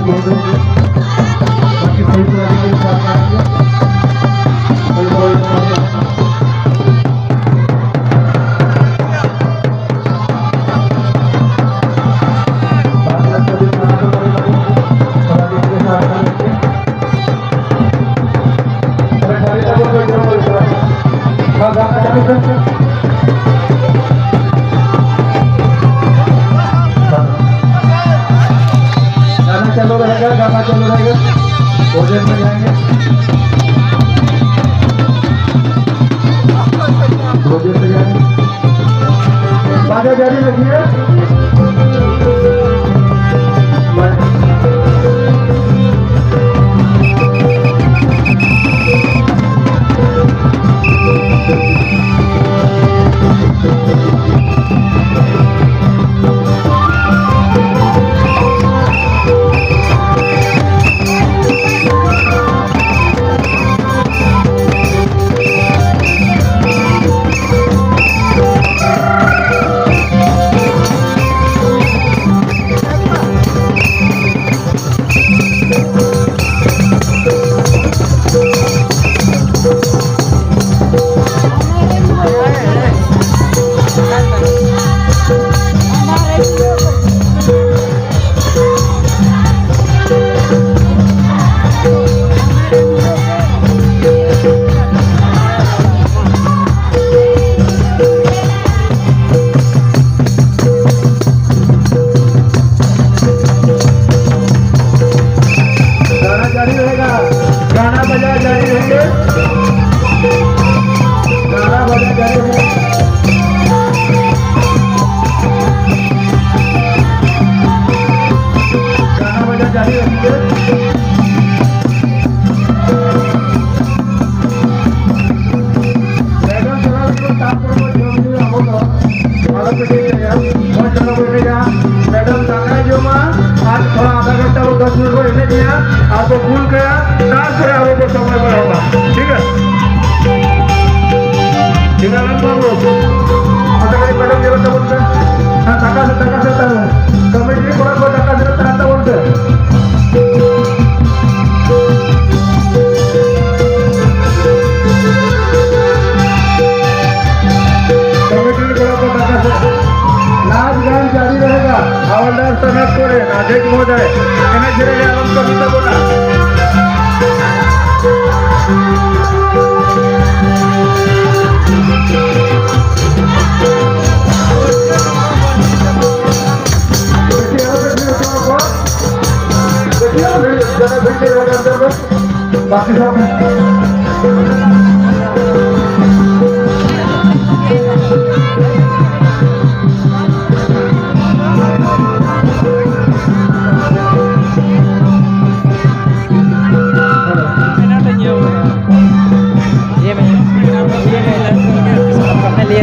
बाकी सही तरीके के साथ आएंगे। गाना चालू रहेगा भोजन में जाएंगे। भोजन में जाएंगे, बाजा जारी रखिए। गाना बजा जारी रहेंगे। गाना बजा जारी रहेंगे। गाना बजा जारी रहेंगे। मैडम चला तो काम करो जो भी होगा मालूम पड़ेगा और चलो बैठेगा। मैडम सांगा जो माँ आज थोड़ा आधा घंटा वो 10 मिनट को रहने दिया आपको भूल गया डांस करे आपको समय पर होगा। ठीक है बाबू आता काही मैडम गेलं तर बोलतं हा टाका कमिटी कोणाला टाका दिलं तर आता बोलतं नाच गान जारी रहेगा। हवलदार सनत करे अध्यक्ष महोदय एना धीरे आराम कविता बोला। बाकी सब ये